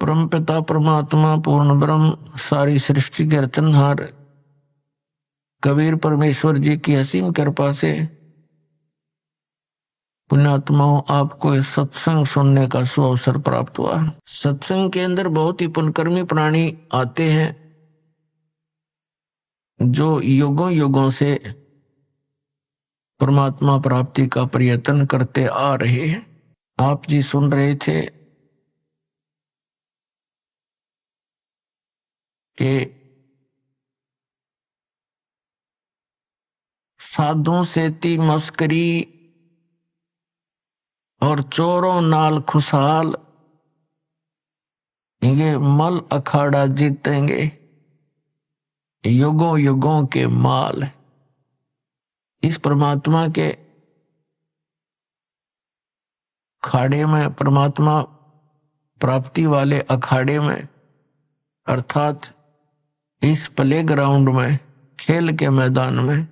परम पिता परमात्मा पूर्ण ब्रह्म सारी सृष्टि के रचनहार कबीर परमेश्वर जी की असीम कृपा से पुण्यात्माओं आपको इस सत्संग सुनने का सुअवसर प्राप्त हुआ। सत्संग के अंदर बहुत ही पुण्यकर्मी प्राणी आते हैं जो युगों युगों से परमात्मा प्राप्ति का प्रयत्न करते आ रहे हैं। आप जी सुन रहे थे कि साधुओं से ती मस्करी और चोरों नाल खुशहाल ये मल अखाड़ा जीतेंगे युगों युगों के माल। इस परमात्मा के खाड़े में, परमात्मा प्राप्ति वाले अखाड़े में, अर्थात इस प्ले ग्राउंड में, खेल के मैदान में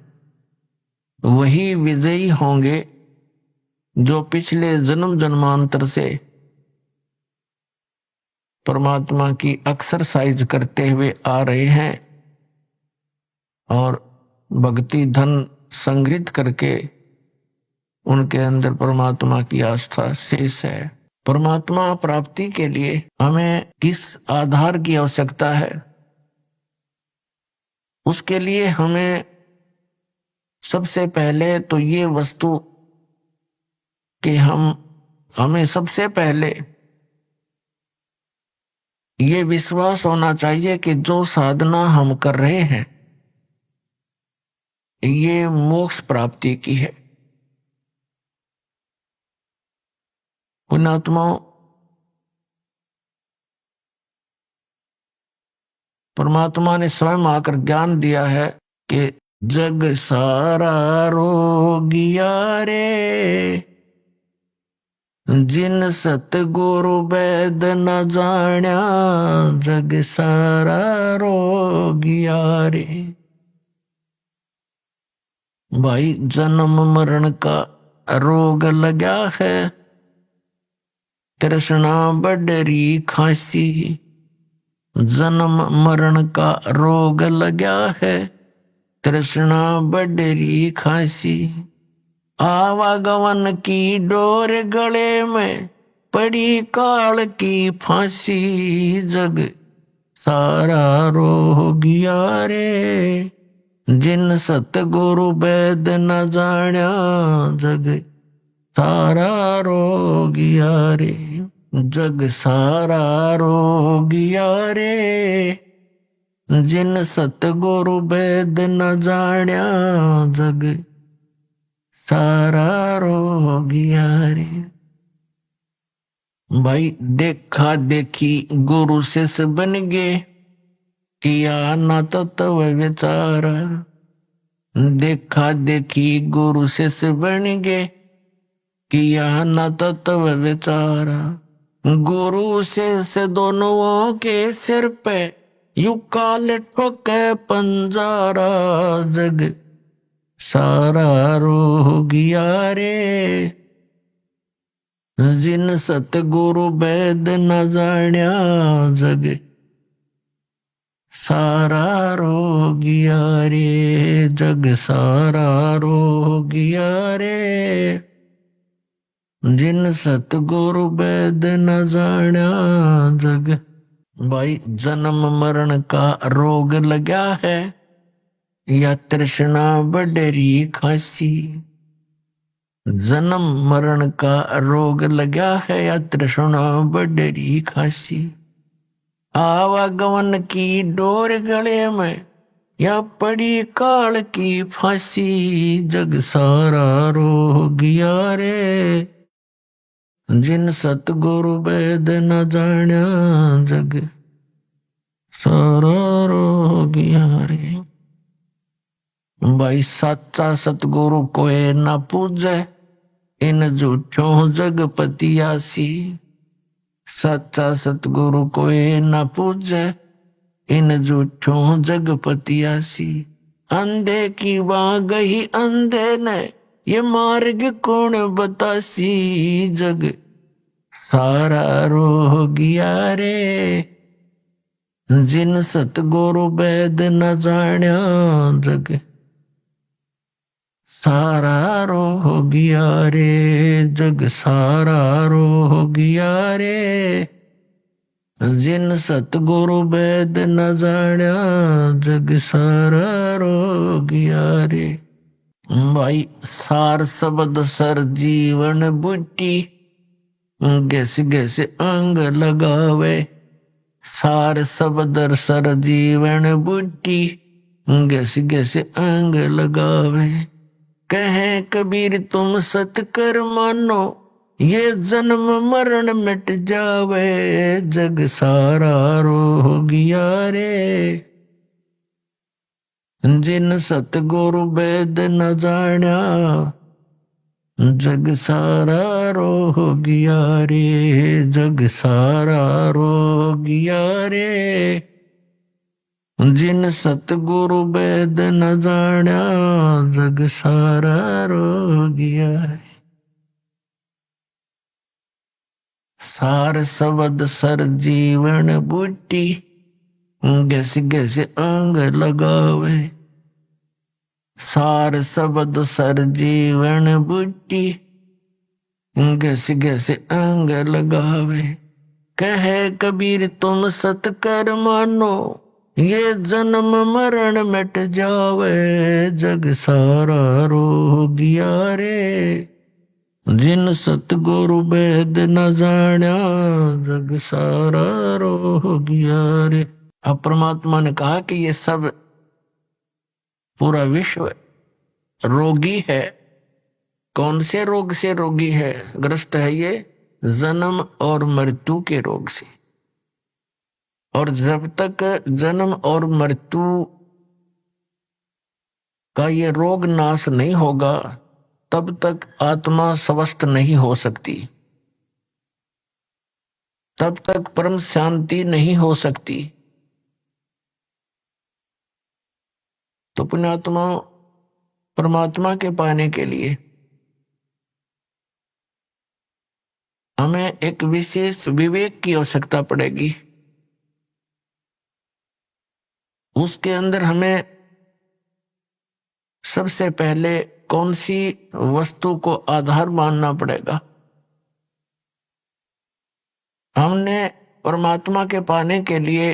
वही विजयी होंगे जो पिछले जन्म जन्मांतर से परमात्मा की एक्सरसाइज करते हुए आ रहे हैं और भक्ति धन संग्रहित करके उनके अंदर परमात्मा की आस्था शेष है। परमात्मा प्राप्ति के लिए हमें किस आधार की आवश्यकता है? उसके लिए हमें सबसे पहले तो ये वस्तु कि हमें सबसे पहले ये विश्वास होना चाहिए कि जो साधना हम कर रहे हैं ये मोक्ष प्राप्ति की है। पुण्यात्माओं, परमात्मा ने स्वयं आकर ज्ञान दिया है कि जग सारा रोगिया रे जिन सतगुरु वैद न जाण्या जग सारा रोगिया रे। भाई जन्म मरण का रोग लगा है, तृष्णा बडरी खांसी। जन्म मरण का रोग लगा है, तृष्णा बडरी खांसी। आवागमन की डोर गले में पड़ी काल की फांसी। जग सारा रोगिया रे जिन सतगुरु वैद न जाण्या जग सारा रोगिया रे। जग सारा रोगिया रे जिन सतगुरु वैद न जाण्या जग सारा रोगिया रे। भाई देखा देखी गुरु शिष्य बन गए, किया न तत्व विचारा। देखा देखी गुरु शिष्य बन गए, किया न तत्व विचारा। गुरु शिष्य दोनों के सिर पे यू काल ठोके पंजारा। जग सारा रोगिया रे जिन सतगुरु वैद न जाण्या जग सारा रोगिया रे। जग सारा रोगिया रे जिन सतगुरु वैद न जाण्या जग। भाई जन्म मरण का रोग लगा है या तृष्णा बडरी खांसी। जन्म मरण का रोग लगा है या तृष्णा बडरी खांसी। आवागमन की डोर गले में या पड़ी काल की फांसी। जग सारा रोगिया रे जिन सतगुरु वैद न जाण्या जग सारा रोगिया रे। भाई सच्चा सतगुरु कोई न पूजे इन झूठों जगपति आसी। सच्चा सतगुरु कोई न पूजे इन झूठों जगपति आसी। अंधे की वहां गई अंधे ने ये मार्ग कौन बतासी। जग सारा रोगिया रे, जिन सतगुरु वैद न जाण्या जग सारा रोगिया रे, जग सारा रोगिया रे, जिन सतगुरु वैद न जाण्या जग सारा रोगिया रे। भाई सार शब्द सर जीवन बुट्टी, गैसे गैसे अंग लगावे, सार शब्द सर जीवन बुट्टी, गैसे गैसे अंग लगावे। कहे कबीर तुम सत कर मानो, ये जन्म मरण मिट जावे, जग सारा रोगिया रे, जिन सतगुरु वैद न जाण्या जग सारा रोगिया रे, जग सारा रोगिया रे, जिन सतगुरु वैद न जाण्या जग सारा रोगिया रे। सार शब्द सर जीवन बूटी, गैसे गैसे अंग लगावे, सार शब्द सर जीवन बूटी, गैसे गैसे अंग लगावे। कहे कबीर तुम सत कर मानो, ये जन्म मरण मिट जावे, जग सारा रोगिया रे, जिन सतगुरु वैद न जाण्या जग सारा रोगिया रे। अब परमात्मा ने कहा कि ये सब पूरा विश्व रोगी है। कौन से रोग से रोगी है, ग्रस्त है? ये जन्म और मृत्यु के रोग से। और जब तक जन्म और मृत्यु का ये रोग नाश नहीं होगा, तब तक आत्मा स्वस्थ नहीं हो सकती, तब तक परम शांति नहीं हो सकती। तो पुण्यात्मा परमात्मा के पाने के लिए हमें एक विशेष विवेक की आवश्यकता पड़ेगी। उसके अंदर हमें सबसे पहले कौन सी वस्तु को आधार मानना पड़ेगा? हमने परमात्मा के पाने के लिए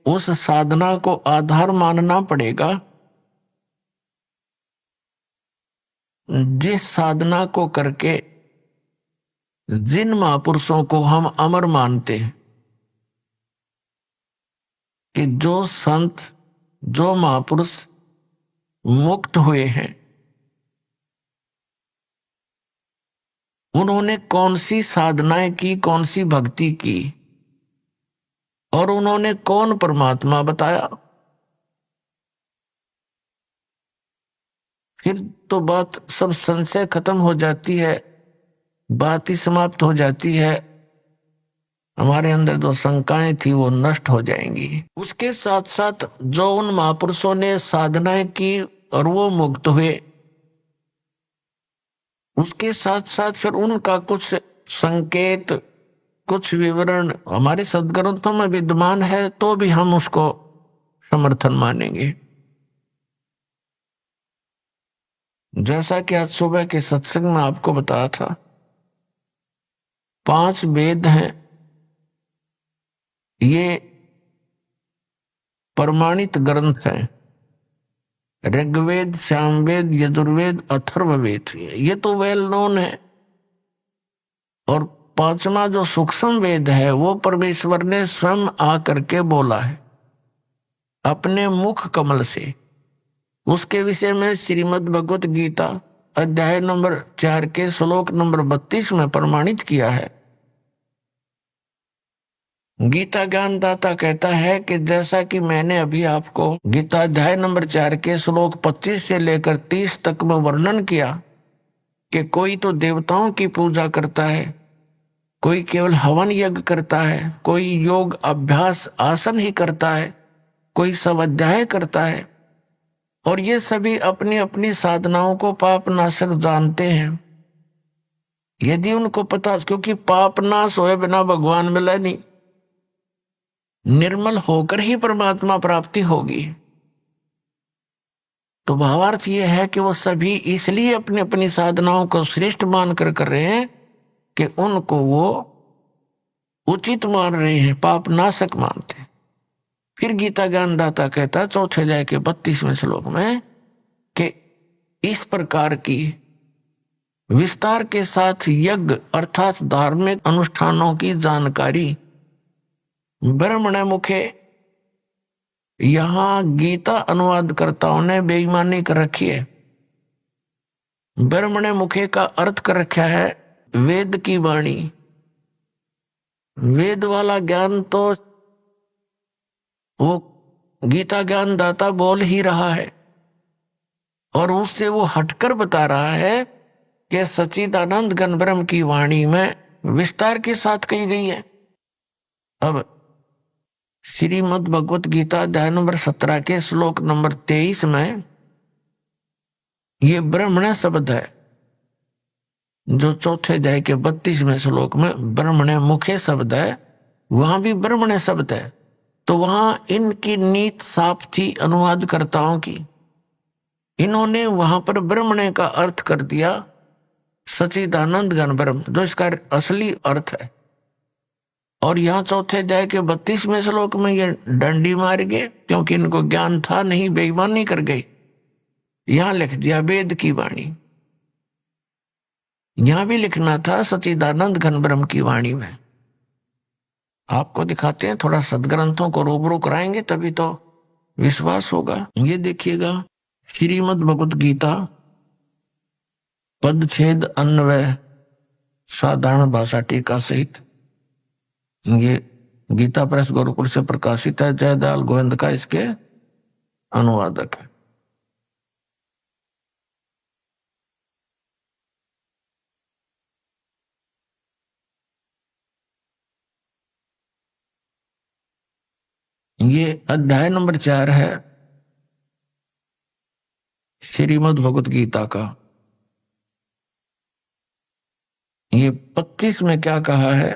उस साधना को आधार मानना पड़ेगा जिस साधना को करके जिन महापुरुषों को हम अमर मानते हैं, कि जो संत जो महापुरुष मुक्त हुए हैं, उन्होंने कौन सी साधनाएं की, कौन सी भक्ति की, और उन्होंने कौन परमात्मा बताया। फिर तो बात सब संशय खत्म हो जाती है, बात ही समाप्त हो जाती है। हमारे अंदर जो शंकाएं थी वो नष्ट हो जाएंगी। उसके साथ साथ जो उन महापुरुषों ने साधनाएं की और वो मुक्त हुए, उसके साथ साथ फिर उनका कुछ संकेत, कुछ विवरण हमारे सद्ग्रंथों में विद्यमान है, तो भी हम उसको समर्थन मानेंगे। जैसा कि आज सुबह के सत्संग में आपको बताया था, 5 वेद हैं, ये प्रमाणित ग्रंथ हैं। ऋग्वेद, सामवेद, यजुर्वेद, अथर्ववेद, ये तो वेल नोन है। और 5वां जो सूक्ष्म वेद है वो परमेश्वर ने स्वयं आकर के बोला है अपने मुख कमल से। उसके विषय में श्रीमद् भगवत गीता अध्याय नंबर 4 के श्लोक नंबर 32 में प्रमाणित किया है। गीता ज्ञानदाता कहता है कि जैसा कि मैंने अभी आपको गीता अध्याय नंबर 4 के श्लोक 25 से लेकर 30 तक में वर्णन किया कि कोई तो देवताओं की पूजा करता है, कोई केवल हवन यज्ञ करता है, कोई योग अभ्यास आसन ही करता है, कोई स्वाध्याय करता है, और ये सभी अपनी अपनी साधनाओं को पाप नाशक जानते हैं। यदि उनको पता, क्योंकि पाप नाश होए बिना भगवान मिले नहीं, निर्मल होकर ही परमात्मा प्राप्ति होगी। तो भावार्थ यह है कि वो सभी इसलिए अपनी अपनी साधनाओं को श्रेष्ठ मानकर कर रहे हैं कि उनको वो उचित मान रहे हैं, पाप नाशक मानते हैं। फिर गीता ज्ञानदाता कहता चौथे अध्याय के 32वें श्लोक में कि इस प्रकार की विस्तार के साथ यज्ञ अर्थात धार्मिक अनुष्ठानों की जानकारी ब्रह्मण मुखे, यहां गीता अनुवादकर्ताओं ने बेईमानी कर रखी है। ब्रह्मण मुखे का अर्थ कर रखा है वेद की वाणी। वेद वाला ज्ञान तो वो गीता ज्ञानदाता बोल ही रहा है, और उससे वो हटकर बता रहा है कि सच्चिदानंद घन ब्रह्म की वाणी में विस्तार के साथ कही गई है। अब श्रीमद् भगवत गीता अध्याय नंबर 17 के श्लोक नंबर 23 में ये ब्रह्मण शब्द है, जो चौथे अध्याय के 32वें श्लोक में ब्रह्मण मुखे शब्द है, वहां भी ब्रह्मण शब्द है। तो वहां इनकी नीत साफ थी अनुवादकर्ताओं की, इन्होंने वहां पर ब्रह्मण का अर्थ कर दिया सच्चिदानंद घन ब्रह्म, जो इसका असली अर्थ है। और यहाँ चौथे अध्याय के 32वें श्लोक में ये डंडी मार गए, क्योंकि इनको ज्ञान था नहीं, बेईमानी कर गए। यहां लिख दिया वेद की वाणी, यहां भी लिखना था सच्चिदानंद घन ब्रह्म की वाणी में। आपको दिखाते हैं, थोड़ा सदग्रंथों को रूबरू कराएंगे तभी तो विश्वास होगा। ये देखिएगा श्रीमद् भगवत गीता पदछेद अन्वय साधारण भाषा टीका सहित, ये गीता प्रेस गुरुकुल से प्रकाशित है। जयदयाल गोविंद का इसके अनुवादक है। ये अध्याय नंबर 4 है श्रीमद् भगवत गीता का। ये 25 में क्या कहा है,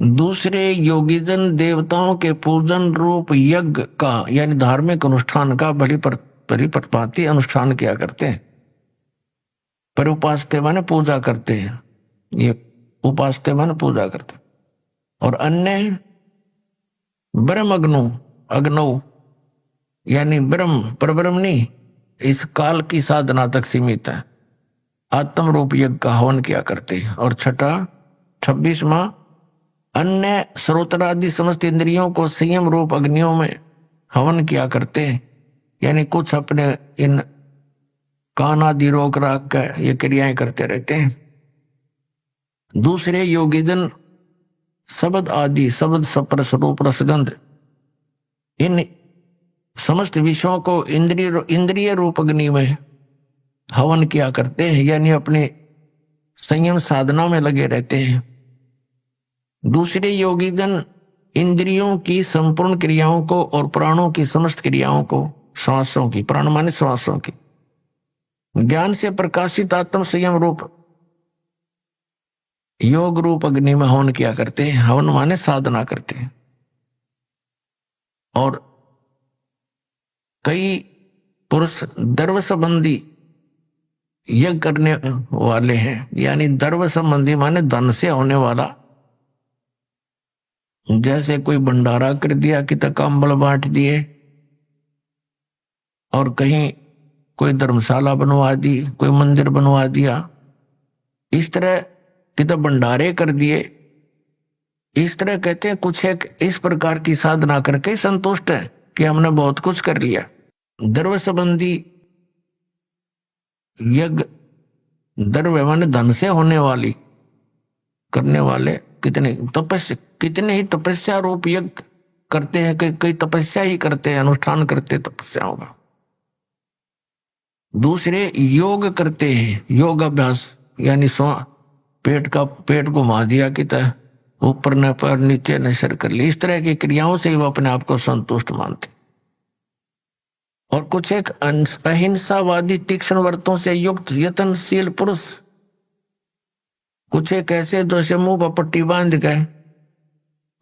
दूसरे योगीजन देवताओं के पूजन रूप यज्ञ का यानी धार्मिक अनुष्ठान का बड़ी परिपथपाती अनुष्ठान किया करते हैं। पर उपासते माने पूजा करते हैं, ये उपासते माने पूजा करते हैं। और अन्य ब्रह्म अग्नौ यानी ब्रह्म पर ब्रह्म नहीं, इस काल की साधना तक सीमित है, आत्म रूप यज्ञ का हवन किया करते हैं। और छठा 26वां अन्य श्रोत्रादि समस्त इंद्रियों को संयम रूप अग्नियों में हवन किया करते हैं, यानी कुछ अपने इन कान आदि रोक राख कर ये क्रियाएं करते रहते हैं। दूसरे योगीजन शब्द आदि शब्द सप्रस रूप रसगंध इन समस्त विषयों को इंद्रिय रूप अग्नि में हवन किया करते हैं, यानी अपने संयम साधना में लगे रहते हैं। दूसरे योगीजन इंद्रियों की संपूर्ण क्रियाओं को और प्राणों की समस्त क्रियाओं को, श्वासों की, प्राण माने श्वासों की, ज्ञान से प्रकाशित आत्म संयम रूप योग रूप अग्नि में हवन किया करते हैं। हवन माने साधना करते हैं। और कई पुरुष द्रव्य संबंधी यज्ञ करने वाले हैं, यानी द्रव्य संबंधी माने धन से होने वाला, जैसे कोई भंडारा कर दिया कि तक कंबल बांट दिए, और कहीं कोई धर्मशाला बनवा दी, कोई मंदिर बनवा दिया, इस तरह कि तो भंडारे कर दिए। इस तरह कहते हैं कुछ एक इस प्रकार की साधना करके संतुष्ट है कि हमने बहुत कुछ कर लिया। द्रव्य संबंधी यज्ञ, द्रव्य माने धन से होने वाली करने वाले कितने ही तपस्या रूप यज्ञ करते हैं, कई तपस्या ही करते हैं, अनुष्ठान करते तपस्याओं का। दूसरे योग करते हैं, योग अभ्यास यानी पेट घुमा दिया कि ऊपर न पर नीचे न सर कर ली, इस तरह की क्रियाओं से ही वो अपने आप को संतुष्ट मानते। और कुछ एक अहिंसावादी तीक्ष्ण व्रतों से युक्त यत्नशील पुरुष कुछ एक ऐसे जैसे मुंह पर पट्टी बांध गए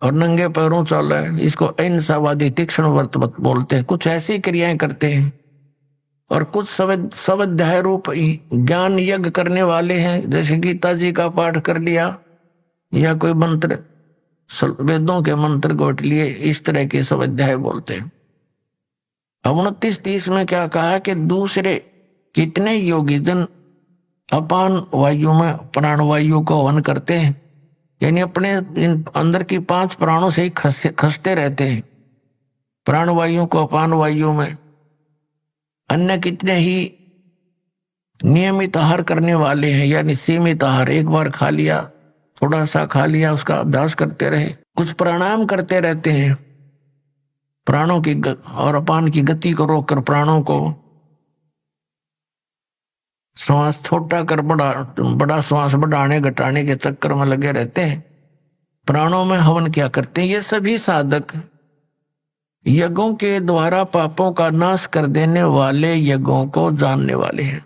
और नंगे पैरों चल रहे, इसको अहिंसावादी तीक्ष्ण व्रत बोलते हैं। कुछ ऐसी क्रियाएं करते हैं। और कुछ स्वाध्याय रूप ज्ञान यज्ञ करने वाले हैं, जैसे गीता जी का पाठ कर लिया या कोई मंत्र, वेदों के मंत्र गोट लिए, इस तरह के स्वाध्याय बोलते हैं। अब 29-30 में क्या कहा कि दूसरे कितने योगी जन अपान वायु में प्राणवायु को हवन करते हैं, यानी अपने इन अंदर की 5 प्राणों से ही खसते रहते हैं, प्राणवायु को अपान वायु में। अन्य कितने ही नियमित आहार करने वाले हैं, यानी सीमित आहार, एक बार खा लिया, थोड़ा सा खा लिया, उसका अभ्यास करते रहे। कुछ प्राणायाम करते रहते हैं, प्राणों की और अपान की गति को रोककर प्राणों को श्वास छोटा कर बड़ा श्वास बढ़ाने घटाने के चक्कर में लगे रहते हैं। प्राणों में हवन क्या करते हैं? ये सभी साधक यज्ञों के द्वारा पापों का नाश कर देने वाले यज्ञों को जानने वाले हैं।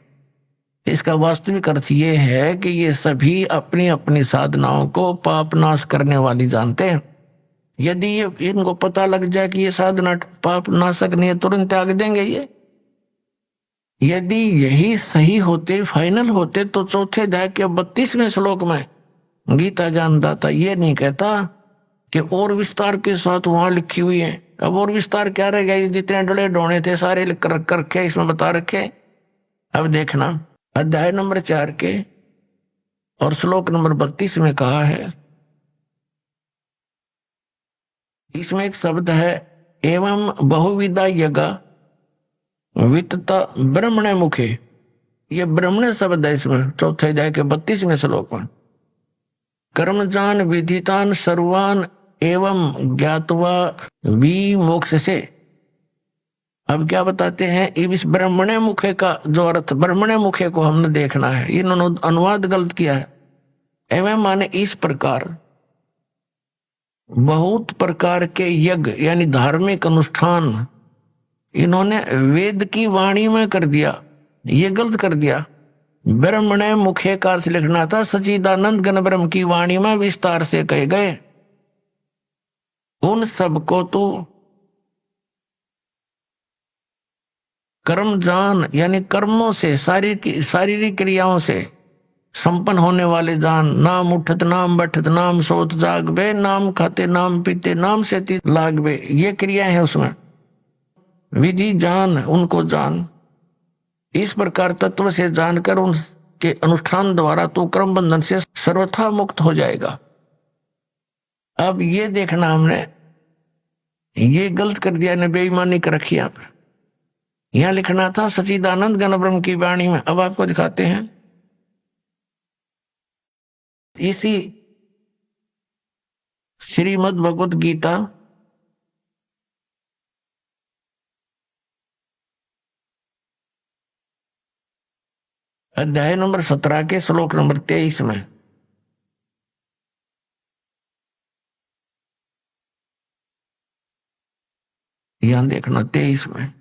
इसका वास्तविक अर्थ ये है कि ये सभी अपनी अपनी साधनाओं को पाप नाश करने वाली जानते हैं। यदि ये इनको पता लग जाए कि ये साधना पाप नाशक नहीं है, तुरंत त्याग देंगे ये। यदि यही सही होते, फाइनल होते, तो चौथे अध्याय के 32वें श्लोक में गीता ज्ञानदाता ये नहीं कहता कि और विस्तार के साथ वहां लिखी हुई है। अब और विस्तार क्या रह गया? जितने डले डोने थे सारे लिख कर रखे, इसमें बता रखे। अब देखना, अध्याय नंबर 4 के और श्लोक नंबर 32 में कहा है, इसमें एक शब्द है, एवं बहुविधा यज्ञ वित्तता ब्रह्मणे मुखे। ये ब्रह्मणे शब्द है इसमें, चौथे अध्याय के 32वें श्लोक में। कर्मजान विधितान सर्वान एवं ज्ञातवा विमोक्ष से। अब क्या बताते हैं? इस ब्रह्मणे मुखे का जो अर्थ, ब्रह्मणे मुखे को हमने देखना है, इन्होंने अनुवाद गलत किया है। एवं माने इस प्रकार, बहुत प्रकार के यज्ञ यानी धार्मिक अनुष्ठान इन्होंने वेद की वाणी में कर दिया, ये गलत कर दिया। ब्रह्मणे मुखे का अर्थ लिखना था सच्चिदानंद घन ब्रह्म की वाणी में विस्तार से कहे गए। उन सबको तू कर्म जान, यानी कर्मों से, शारीरिक क्रियाओं से संपन्न होने वाले जान। नाम उठत नाम बैठत नाम सोत जागबे, नाम खाते नाम पीते नाम से लागबे, ये क्रिया है उसमें। विधि जान, उनको जान। इस प्रकार तत्व से जानकर उनके अनुष्ठान द्वारा तू कर्म बंधन से सर्वथा मुक्त हो जाएगा। अब ये देखना, हमने ये गलत कर दिया, ने बेईमानी कर रखी। यहाँ पर यहां लिखना था सच्चिदानंद घन ब्रह्म की वाणी में। अब आपको दिखाते हैं, इसी श्रीमद् भगवत गीता अध्याय नंबर 17 के श्लोक नंबर 23 में, यहां देखना 23 में,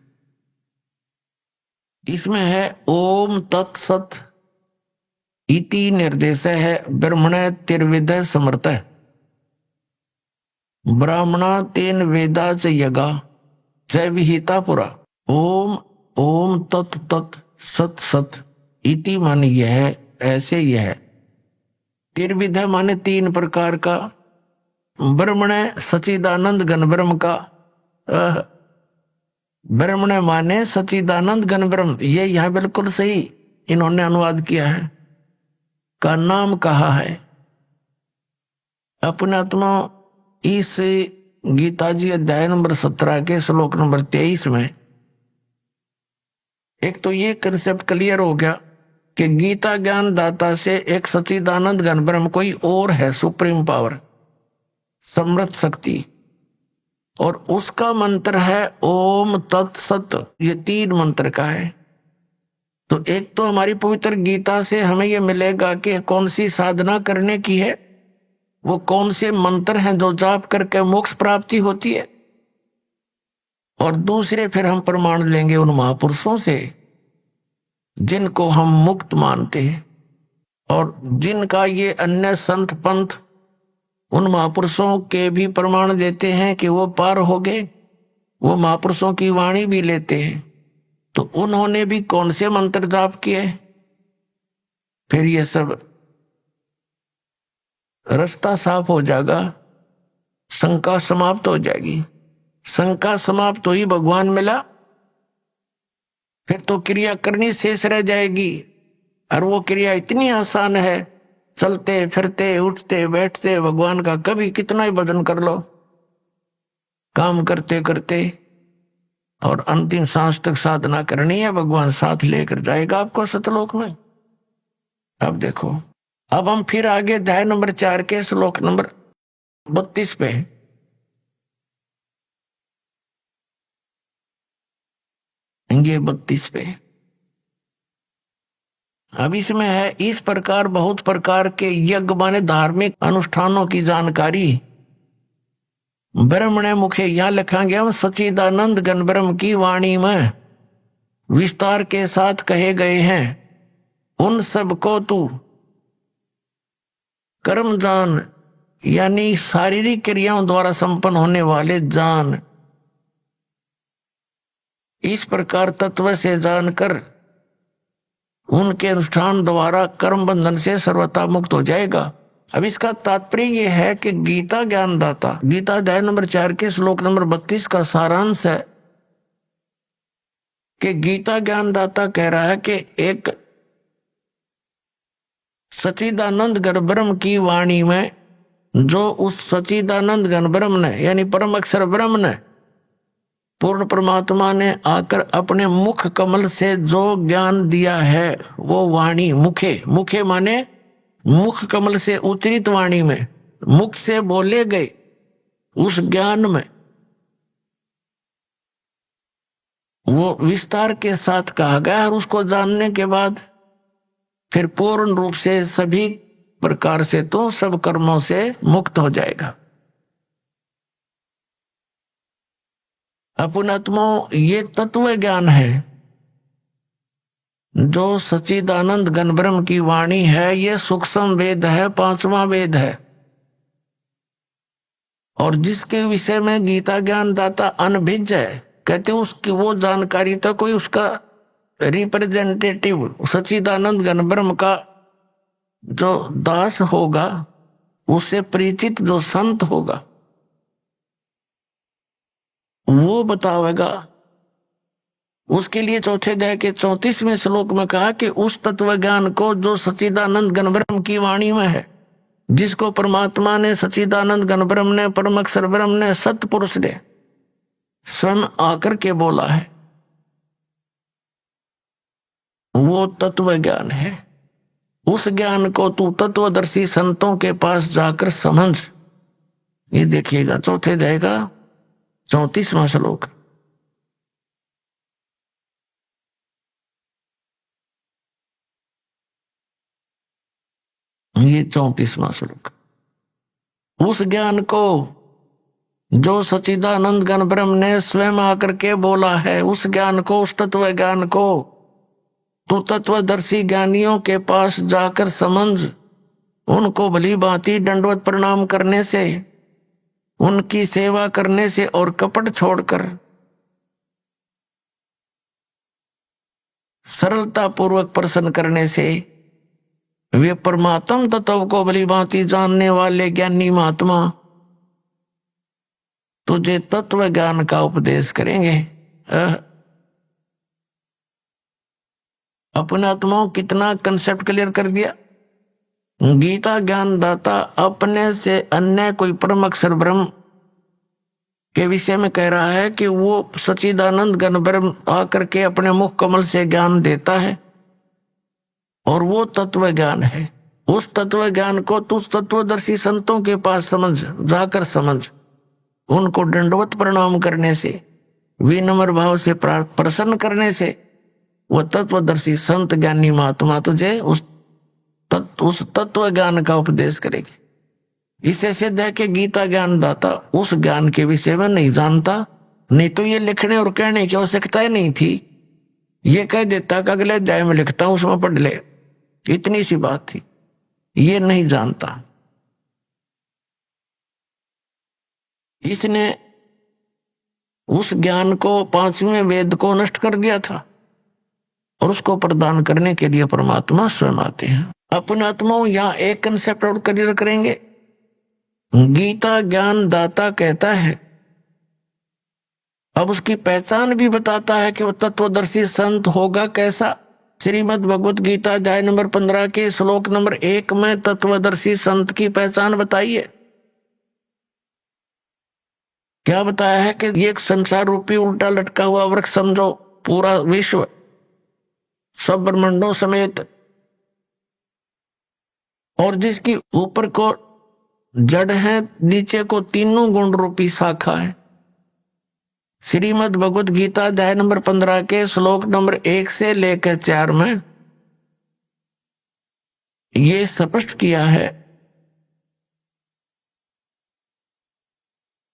इसमें है ओम तत्सत इति निर्देश है ब्रह्मणे तिर्विद समर्थ ब्राह्मणा तेन वेदा च यगा च विहिता पुरा। ओम ओम तत् तत् सत सत, इति माने यह, ऐसे यह, तिर्विध माने 3 प्रकार का, ब्रह्मणे सच्चिदानंद घन ब्रह्म का, ब्रह्मणे माने सच्चिदानंद घन ब्रह्म, ये यहां बिल्कुल सही इन्होंने अनुवाद किया है, का नाम कहा है। अपने आत्मा इस गीता जी अध्याय नंबर 17 के श्लोक नंबर 23 में एक तो ये कंसेप्ट क्लियर हो गया कि गीता ज्ञान दाता से एक सच्चिदानंद घन ब्रह्म कोई और है, सुप्रीम पावर, समृद्ध शक्ति, और उसका मंत्र है ओम तत्सत। ये 3 मंत्र का है। तो एक तो हमारी पवित्र गीता से हमें यह मिलेगा कि कौन सी साधना करने की है, वो कौन से मंत्र हैं जो जाप करके मोक्ष प्राप्ति होती है, और दूसरे फिर हम प्रमाण लेंगे उन महापुरुषों से जिनको हम मुक्त मानते हैं। और जिनका ये अन्य संत पंथ उन महापुरुषों के भी प्रमाण देते हैं कि वो पार हो गए, वो महापुरुषों की वाणी भी लेते हैं, तो उन्होंने भी कौन से मंत्र जाप किए? फिर ये सब रास्ता साफ हो जाएगा, शंका समाप्त हो जाएगी। शंका समाप्त हुई, भगवान मिला, फिर तो क्रिया करनी शेष रह जाएगी। और वो क्रिया इतनी आसान है, चलते फिरते उठते बैठते भगवान का कभी कितना ही भजन कर लो, काम करते करते, और अंतिम सांस तक साधना करनी है, भगवान साथ लेकर जाएगा आपको सतलोक में। अब देखो, अब हम फिर आगे अध्याय नंबर 4 के श्लोक नंबर 32 पे। ये 32 पे अब इसमें है, इस प्रकार बहुत प्रकार के यज्ञ माने धार्मिक अनुष्ठानों की जानकारी ब्रह्मणे मुखे यहां लिखेंगे हम सच्चिदानंद घन ब्रह्म की वाणी में विस्तार के साथ कहे गए हैं। उन सब को तू कर्म जान, यानी शारीरिक क्रियाओं द्वारा संपन्न होने वाले जान। इस प्रकार तत्व से जानकर उनके अनुष्ठान द्वारा कर्म बंधन से सर्वथा मुक्त हो जाएगा। अब इसका तात्पर्य यह है कि गीता ज्ञानदाता, गीता अध्याय नंबर 4 के श्लोक नंबर 32 का सारांश है कि गीता ज्ञानदाता कह रहा है कि एक सच्चिदानंद घन ब्रह्म की वाणी में, जो उस सच्चिदानंद घन ब्रह्म ने यानी परम अक्षर ब्रह्म ने, पूर्ण परमात्मा ने आकर अपने मुख कमल से जो ज्ञान दिया है, वो वाणी मुखे, मुखे माने मुख कमल से उच्चरित वाणी में, मुख से बोले गए उस ज्ञान में वो विस्तार के साथ कहा गया। और उसको जानने के बाद फिर पूर्ण रूप से सभी प्रकार से तो सब कर्मों से मुक्त हो जाएगा। अपनात्मा ये तत्व ज्ञान है जो सच्चिदानंद घन ब्रह्म की वाणी है। ये सूक्ष्म वेद है, 5वां वेद है, और जिसके विषय में गीता ज्ञान दाता अनभिज्ञ है, कहते उसकी वो जानकारी तो कोई उसका रिप्रेजेंटेटिव सच्चिदानंद घन ब्रह्म का जो दास होगा, उससे परिचित जो संत होगा, वो बतावेगा। उसके लिए चौथे अध्याय के 34वें श्लोक में कहा कि उस तत्व ज्ञान को जो सच्चिदानंद घन ब्रह्म की वाणी में है, जिसको परमात्मा ने, सच्चिदानंद घन ब्रह्म ने, परम अक्षर ब्रह्म ने, सतपुरुष ने स्वयं आकर के बोला है, वो तत्व ज्ञान है। उस ज्ञान को तू तत्वदर्शी संतों के पास जाकर समझ। ये देखिएगा चौथे अध्याय का 34वां श्लोक। ये 34वां श्लोक। उस ज्ञान को जो सच्चिदानंद घन ब्रह्म ने स्वयं आकर के बोला है, उस ज्ञान को, उस तत्व ज्ञान को तू तत्वदर्शी ज्ञानियों के पास जाकर समझ। उनको भली भांति दंडवत प्रणाम करने से, उनकी सेवा करने से और कपट छोड़कर सरलता पूर्वक प्रसन्न करने से वे परमात्म तत्व को भली भांति जानने वाले ज्ञानी महात्मा तुझे तत्व ज्ञान का उपदेश करेंगे। अपने आत्माओं कितना कंसेप्ट क्लियर कर दिया। गीता ज्ञान दाता अपने से अन्य कोई परम अक्षर ब्रह्म के विषय में कह रहा है कि वो सच्चिदानंद घन ब्रह्म आकर के अपने मुख कमल से ज्ञान देता है, और वो तत्व ज्ञान है। उस तत्व ज्ञान को तू तत्वदर्शी संतों के पास समझ, जाकर समझ। उनको दंडवत प्रणाम करने से, विनम्र भाव से प्रसन्न करने से वह तत्वदर्शी संत ज्ञानी महात्मा तुझे उस तत्व ज्ञान का उपदेश करेगी। इससे सिद्ध है कि गीता ज्ञान दाता उस ज्ञान के विषय में नहीं जानता, नहीं तो ये लिखने और कहने की आवश्यकता ही नहीं थी। ये कह देता कि अगले अध्याय में लिखता हूं, उसमें पढ़ ले, इतनी सी बात थी। ये नहीं जानता। इसने उस ज्ञान को, पांचवें वेद को नष्ट कर दिया था, और उसको प्रदान करने के लिए परमात्मा स्वयं आते हैं। अपने आत्माओं यहाँ एक कंसेप्ट और क्लियर करेंगे। गीता ज्ञान दाता कहता है, अब उसकी पहचान भी बताता है कि वो तत्वदर्शी संत होगा कैसा। श्रीमद् भगवत गीता अध्याय नंबर 15 के श्लोक नंबर 1 में तत्वदर्शी संत की पहचान बताइए। क्या बताया है कि ये एक संसार रूपी उल्टा लटका हुआ वृक्ष समझो, पूरा विश्व सब ब्रह्मांडों समेत, और जिसकी ऊपर को जड़ है, नीचे को तीनों गुण रूपी शाखा है। श्रीमद् भगवत गीता अध्याय नंबर 15 के श्लोक नंबर 1 से लेकर 4 में ये स्पष्ट किया है।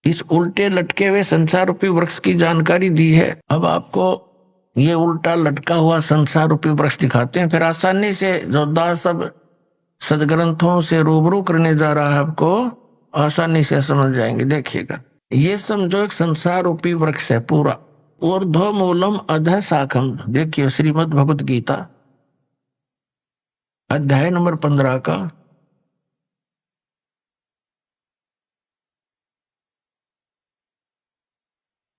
इस उल्टे लटके हुए संसार रूपी वृक्ष की जानकारी दी है। अब आपको ये उल्टा लटका हुआ संसार रूपी वृक्ष दिखाते हैं, फिर आसानी से जो दास सब सदग्रंथों से रूबरू करने जा रहा है, आपको आसानी से समझ जाएंगे। देखिएगा, ये समझो एक संसार रूपी वृक्ष है पूरा। ऊर्ध्व मूलम अधः शाखम। देखिए श्रीमद् भगवत गीता अध्याय नंबर 15 का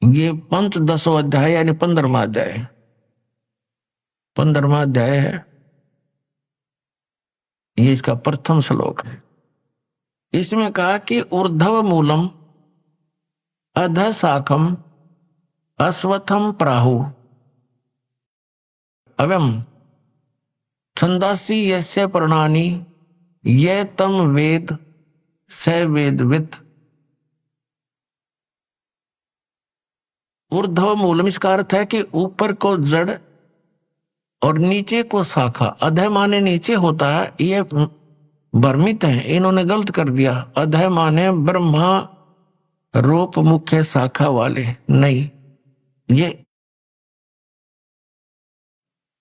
ये 15वां अध्याय यानी 15वां अध्याय, 15वां अध्याय है। ये इसका प्रथम श्लोक है। इसमें कहा कि ऊर्ध्व मूलम अधः शाखम अश्वत्थम प्राहु अवम छंदासी यस्य पर्णानि ये तम वेद स वेदवित्। ऊर्ध्व मूलम इसका अर्थ है कि ऊपर को जड़ और नीचे को शाखा। अधः माने नीचे होता है, ये भ्रमित है, इन्होंने गलत कर दिया। अधः माने ब्रह्मा रूप मुख्य शाखा वाले, नहीं। ये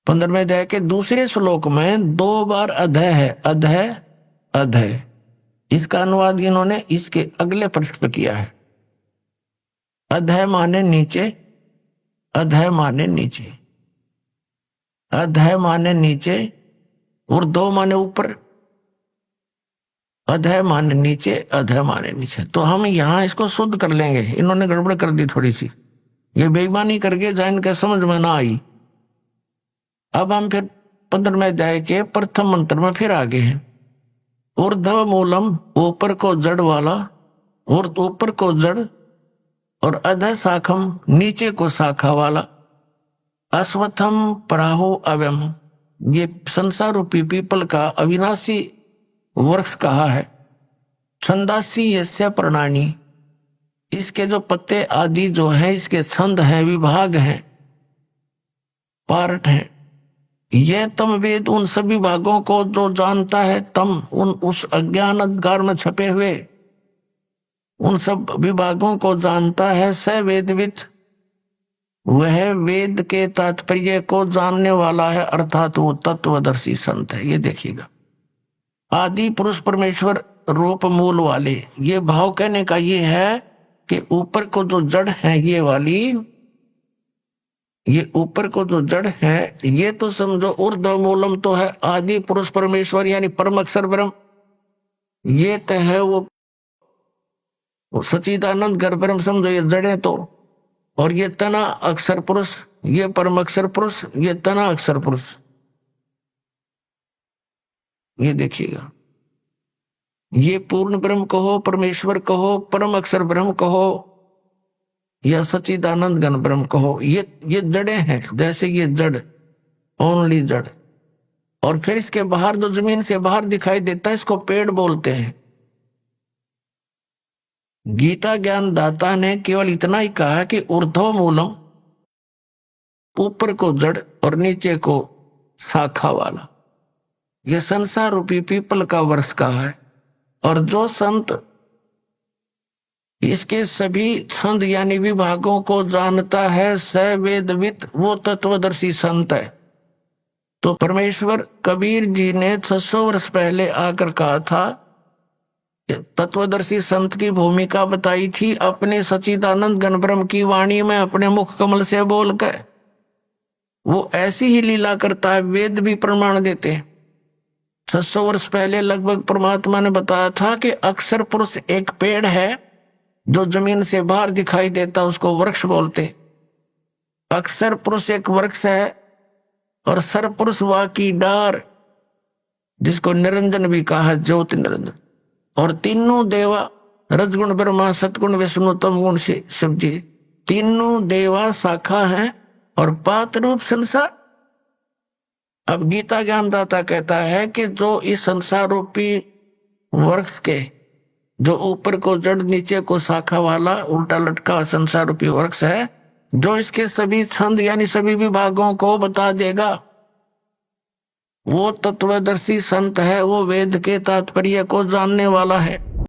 15वें अध्याय के दूसरे श्लोक में 2 बार अधः है, अधः अधः। इसका अनुवाद इन्होंने इसके अगले पृष्ठ पर किया है। अधः माने नीचे, अधः माने नीचे, अधः माने नीचे, और 2 माने ऊपर, अधः माने नीचे, अधः माने नीचे। तो हम यहां इसको शुद्ध कर लेंगे, इन्होंने गड़बड़ कर दी थोड़ी सी, ये बेईमानी करके जान के समझ में ना आई। अब हम फिर 15वें अध्याय के प्रथम मंत्र में फिर आगे हैं। ऊर्ध्व मूलम ऊपर को जड़ वाला, और ऊपर को जड़, और अधः शाखम नीचे को शाखा वाला, अश्वत्थम प्राहु अव्यम ये संसार रूपी पीपल का अविनाशी वृक्ष कहा है। छंदासी यस्य पर्णानि इसके जो पत्ते आदि जो है, इसके छंद हैं, विभाग हैं, पार्ट हैं। ये तम वेद उन सभी भागों को जो जानता है, तम उन उस अज्ञान अंधकार में छपे हुए उन सब विभागों को जानता है। स वेदवित् वह वेद के तात्पर्य को जानने वाला है, अर्थात वो तत्वदर्शी संत है। ये देखिएगा, आदि पुरुष परमेश्वर रूप मूल वाले, ये भाव कहने का ये है कि ऊपर को जो जड़ है ये वाली, ये ऊपर को जो जड़ है ये तो समझो ऊर्ध्व मूलम तो है आदि पुरुष परमेश्वर यानी परम अक्षर ब्रह्म, ये तो है वो सच्चिदानंद घर ब्रह्म समझो, ये जड़े तो। और ये तना अक्षर पुरुष, ये परम अक्षर पुरुष, ये तना अक्षर पुरुष। ये देखिएगा, ये पूर्ण ब्रह्म कहो, परमेश्वर कहो, परम अक्षर ब्रह्म कहो, या सच्चिदानंद घन ब्रह्म कहो, ये जड़े हैं। जैसे ये जड़, ओनली जड़, और फिर इसके बाहर जो जमीन से बाहर दिखाई देता है इसको पेड़ बोलते हैं। गीता ज्ञान दाता ने केवल इतना ही कहा कि ऊर्ध्व मूलम ऊपर को जड़ और नीचे को शाखा वाला, ये संसार रूपी पीपल का वृक्ष कहा है। और जो संत इसके सभी छंद यानी विभागों को जानता है, स वेदवित् वो तत्वदर्शी संत है। तो परमेश्वर कबीर जी ने 600 वर्ष पहले आकर कहा था, तत्वदर्शी संत की भूमिका बताई थी अपने सच्चिदानंद घन ब्रह्म की वाणी में अपने मुख कमल से बोलकर। वो ऐसी ही लीला करता है, वेद भी प्रमाण देते हैं। 600 वर्ष पहले लगभग परमात्मा ने बताया था कि अक्षर पुरुष एक पेड़ है जो जमीन से बाहर दिखाई देता, उसको वृक्ष बोलते। अक्षर पुरुष एक वृक्ष है और सर पुरुष वा की डार, जिसको निरंजन भी कहा है, ज्योति निरंजन। और तीनों देवा, रजगुण ब्रह्मा, सतगुण विष्णु, तम गुण शिव जी, तीनों देवा शाखा हैं और पात रूप संसार। अब गीता ज्ञानदाता कहता है कि जो इस संसार रूपी वृक्ष के जो ऊपर को जड़ नीचे को शाखा वाला उल्टा लटका संसार रूपी वृक्ष है, जो इसके सभी छंद यानी सभी विभागों को बता देगा, वो तत्वदर्शी संत है, वो वेद के तात्पर्य को जानने वाला है।